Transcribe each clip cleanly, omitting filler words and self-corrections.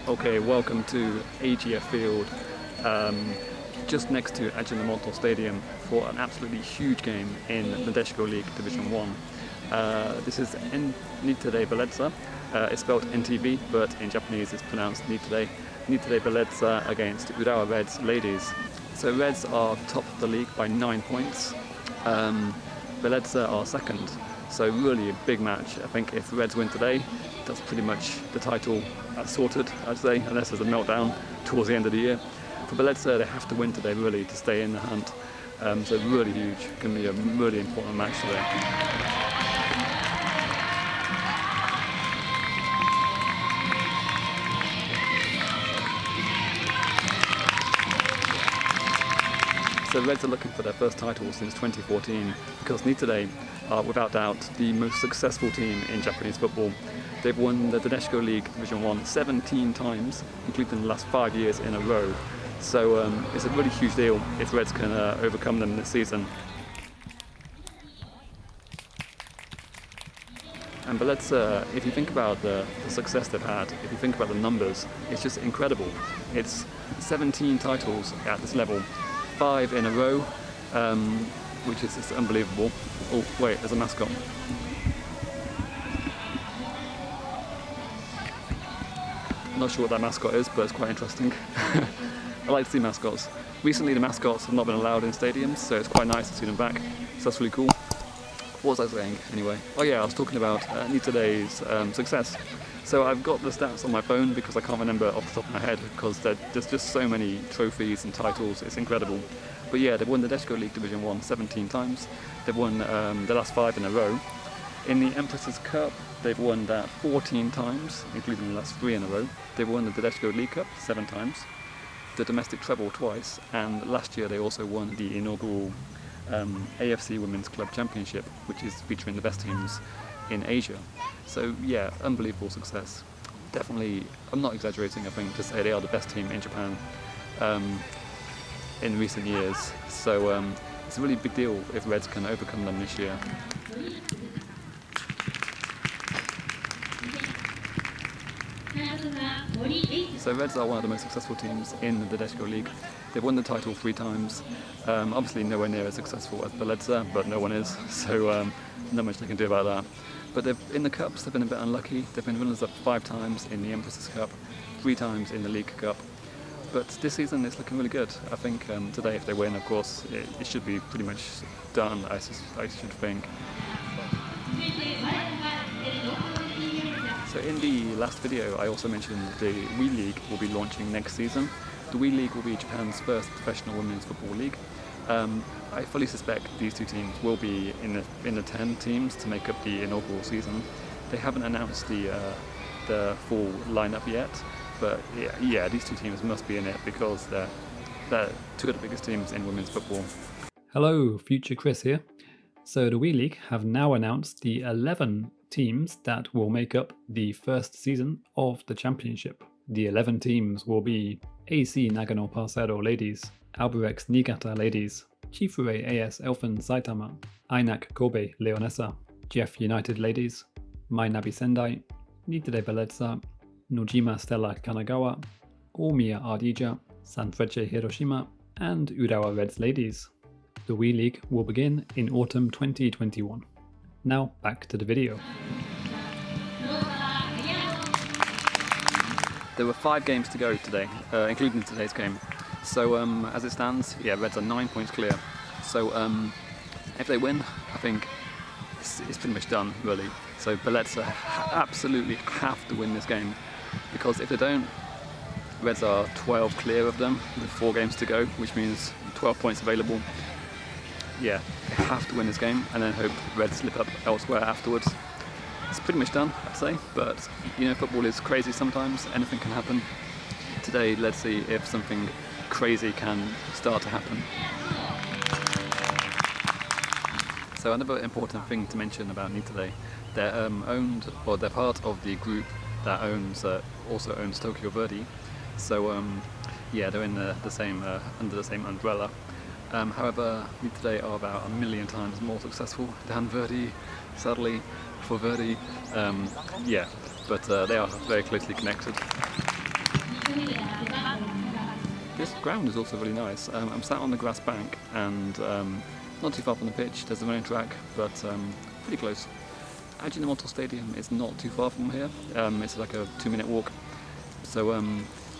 Okay, welcome to AGF Field, just next to Ajinomoto Stadium for an absolutely huge game in Nadeshiko League Division 1. This is NTV Beleza. It's spelled NTV, but in Japanese it's pronounced NTV Beleza against Urawa Reds Ladies. So Reds are top of the league by 9 points. Beleza are second. So really a big match. I think if Reds win today, that's pretty much the title sorted, I'd say, unless there's a meltdown towards the end of the year. For Beleza, they have to win today really to stay in the hunt. So really huge. It's going to be a really important match today. So Reds are looking for their first title since 2014 because Nittany are without doubt the most successful team in Japanese football. They've won the Nadeshiko League Division 1 17 times, including the last 5 years in a row. So it's a really huge deal if Reds can overcome them this season. And Beleza, if you think about the success they've had, if you think about the numbers, it's just incredible. It's 17 titles at this level. 5 in a row, which is just unbelievable. Oh wait, there's a mascot. I'm not sure what that mascot is, but it's quite interesting. I like to see mascots. Recently the mascots have not been allowed in stadiums, so it's quite nice to see them back. So that's really cool. What was I saying anyway? Oh yeah, I was talking about Nittany's success. So I've got the stats on my phone because I can't remember off the top of my head because there's just so many trophies and titles, it's incredible. But yeah, they've won the Nadeshiko League Division 1 17 times. They've won the last 5 in a row. In the Empress's Cup, they've won that 14 times, including the last 3 in a row. They've won the Nadeshiko League Cup 7 times, the domestic treble twice, and last year they also won the inaugural AFC Women's Club Championship, which is featuring the best teams in Asia. So yeah, unbelievable success. Definitely, I'm not exaggerating, I think, to say they are the best team in Japan in recent years. So it's a really big deal if Reds can overcome them this year. So Reds are one of the most successful teams in the Nadeshiko League. They've won the title 3 times. Obviously nowhere near as successful as Beleza, but no one is, so not much they can do about that. But in the Cups they've been a bit unlucky. They've been runners-up 5 times in the Empress's Cup, 3 times in the League Cup. But this season it's looking really good. I think today if they win, of course, it should be pretty much done, I should think. So in the last video I also mentioned the WE League will be launching next season. The WE League will be Japan's first professional women's football league. I fully suspect these 2 teams will be in the 10 teams to make up the inaugural season. They haven't announced the full lineup yet, but yeah, these 2 teams must be in it because they're 2 of the biggest teams in women's football. Hello, Future Chris here. So the WE League have now announced the 11 teams that will make up the first season of the championship. The 11 teams will be AC Nagano Parcero Ladies, Albirex Niigata Ladies, Chifure AS Elfen Saitama, INAC Kobe Leonessa, Jeff United Ladies, Mainabi Sendai, Nittany Beleza, Nojima Stella Kanagawa, Omiya Ardija, Sanfrecce Hiroshima, and Urawa Reds Ladies. The WE League will begin in autumn 2021. Now back to the video. There were 5 games to go today, including today's game. So as it stands, yeah, Reds are 9 points clear. So if they win, I think it's pretty much done, really. So Beleza absolutely have to win this game, because if they don't, Reds are 12 clear of them with 4 games to go, which means 12 points available. Yeah, they have to win this game and then hope Reds slip up elsewhere afterwards. It's pretty much done, I'd say, but you know, football is crazy sometimes, anything can happen. Today, let's see if something crazy can start to happen. So another important thing to mention about Nittany, they're they're part of the group that also owns Tokyo Verdy. So yeah, they're in the same under the same umbrella. However, Nittany are about 1 million times more successful than Verdy, sadly, for Verdy. Yeah, but they are very closely connected. this ground is also really nice. I'm sat on the grass bank and not too far from the pitch. There's a running track, but pretty close. Ajinomoto Stadium is not too far from here. It's like a 2-minute walk. So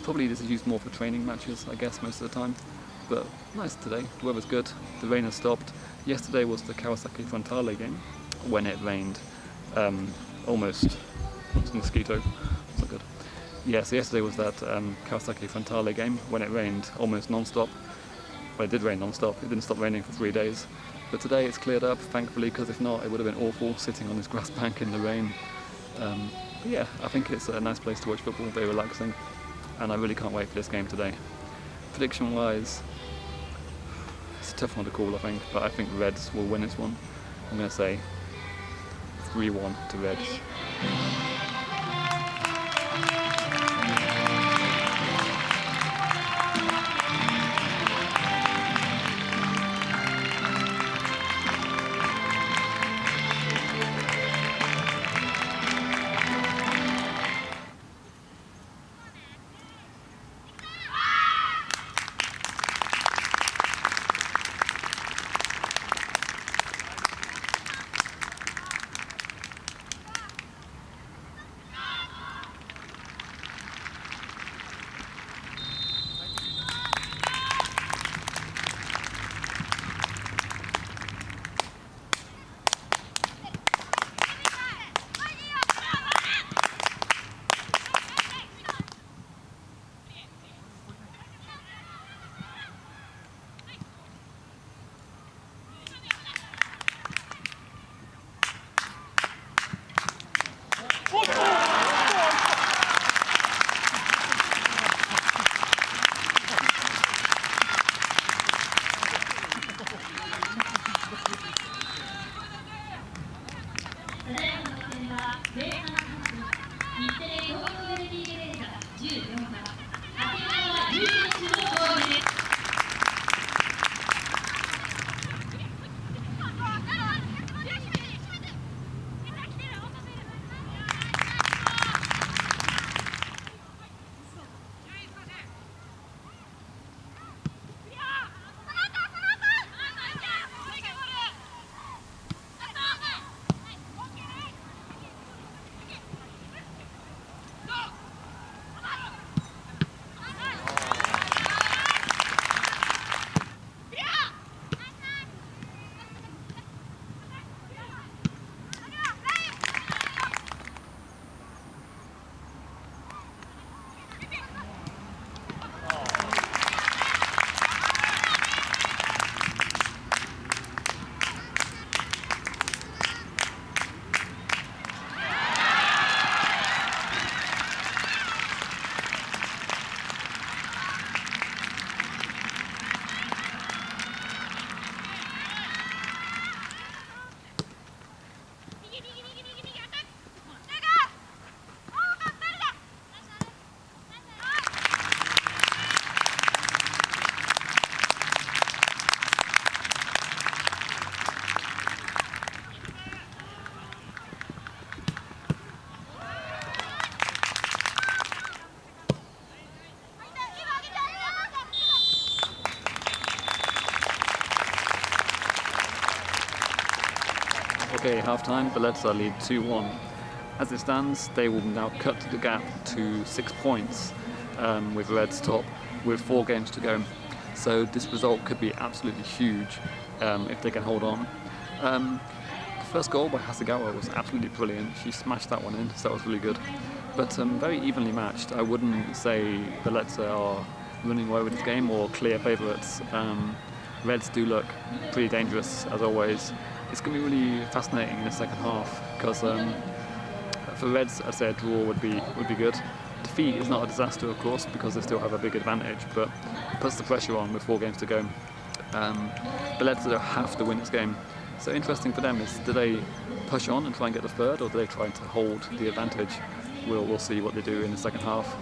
probably this is used more for training matches, I guess, most of the time. But nice today. The weather's good. The rain has stopped. Yesterday was the Kawasaki Frontale game when it rained almost. What's a mosquito? It's not good. Yeah, so yesterday was that Kawasaki Frontale game when it rained almost non-stop. Well, it did rain non-stop. It didn't stop raining for 3 days. But today it's cleared up, thankfully, because if not, it would have been awful sitting on this grass bank in the rain. But yeah, I think it's a nice place to watch football, very relaxing, and I really can't wait for this game today. Prediction-wise, it's a tough one to call, I think, but I think Reds will win this one. I'm going to say 3-1 to Reds. Okay, half-time, Beleza lead 2-1. As it stands, they will now cut the gap to 6 points with Reds top, with 4 games to go. So this result could be absolutely huge if they can hold on. The first goal by Hasegawa was absolutely brilliant. She smashed that one in, so that was really good. But very evenly matched. I wouldn't say Beleza are running away with this game or clear favourites. Reds do look pretty dangerous, as always. It's going to be really fascinating in the second half because for Reds, I'd say a draw would be good. Defeat is not a disaster, of course, because they still have a big advantage, but it puts the pressure on with 4 games to go. Beleza have to win this game. So interesting for them is, do they push on and try and get the third, or do they try to hold the advantage? We'll see what they do in the second half.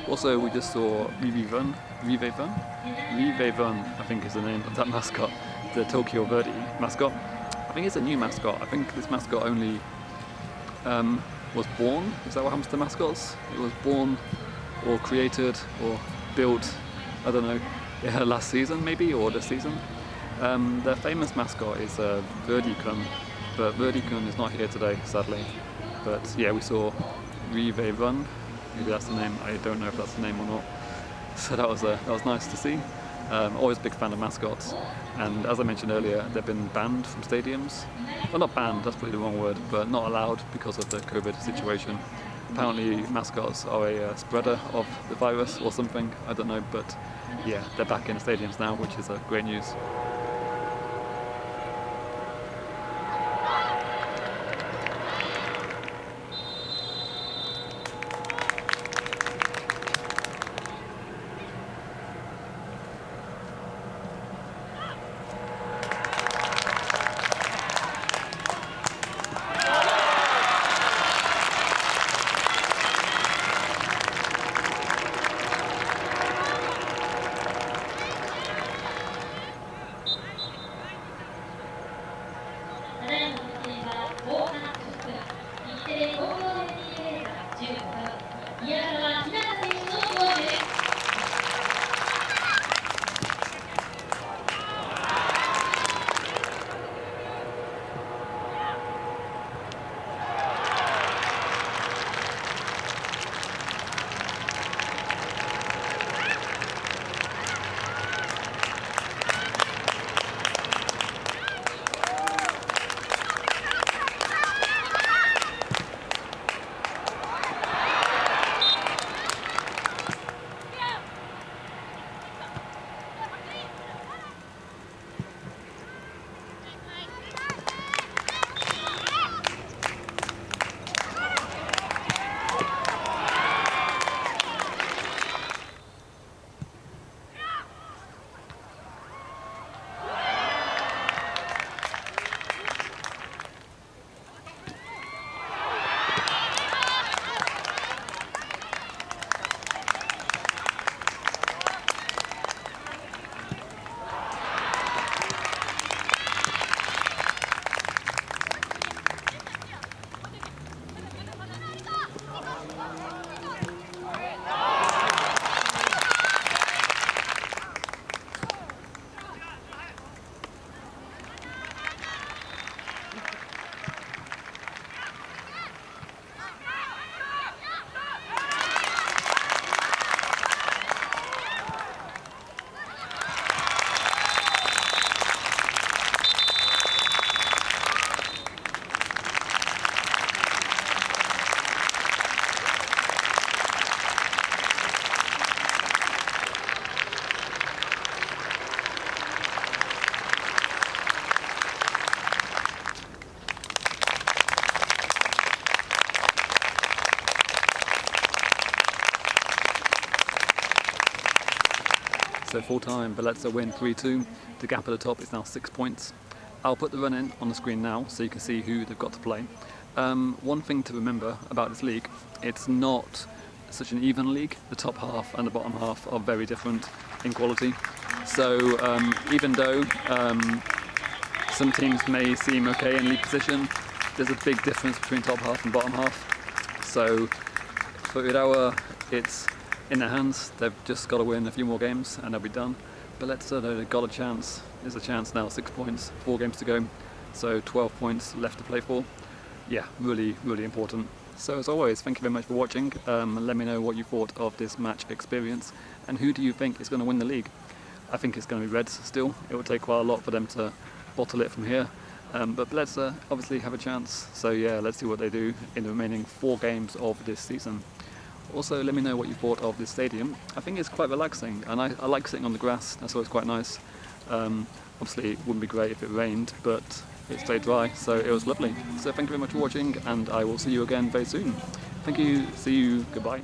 Also, we just saw Rivevun, I think is the name of that mascot, the Tokyo Verdy mascot. I think it's a new mascot. I think this mascot only was born. Is that what happens to mascots? It was born or created or built, I don't know, last season maybe, or this season. Their famous mascot is Verdikun, but Verdikun is not here today, sadly. But yeah, we saw Rive Run, maybe that's the name, I don't know if that's the name or not. So that was nice to see. Always a big fan of mascots, and as I mentioned earlier, they've been banned from stadiums. Well, not banned, that's probably the wrong word, but not allowed because of the COVID situation. Apparently mascots are a spreader of the virus or something, I don't know, but yeah, they're back in the stadiums now, which is great news. So full time, Beleza win 3-2. The gap at the top is now 6 points. I'll put the run in on the screen now so you can see who they've got to play. One thing to remember about this league, it's not such an even league. The top half and the bottom half are very different in quality. So even though some teams may seem okay in league position, there's a big difference between top half and bottom half. So for Urawa, it's in their hands. They've just got to win a few more games and they'll be done. But they've got a chance. There's a chance now, 6 points, 4 games to go. So 12 points left to play for. Yeah, really, really important. So as always, thank you very much for watching. Let me know what you thought of this match experience and who do you think is going to win the league. I think it's going to be Reds still. It will take quite a lot for them to bottle it from here. But Beleza obviously have a chance. So yeah, let's see what they do in the remaining 4 games of this season. Also, let me know what you thought of this stadium. I think it's quite relaxing, and I like sitting on the grass. That's always quite nice. Obviously, it wouldn't be great if it rained, but it stayed dry, so it was lovely. So thank you very much for watching, and I will see you again very soon. Thank you, see you, goodbye.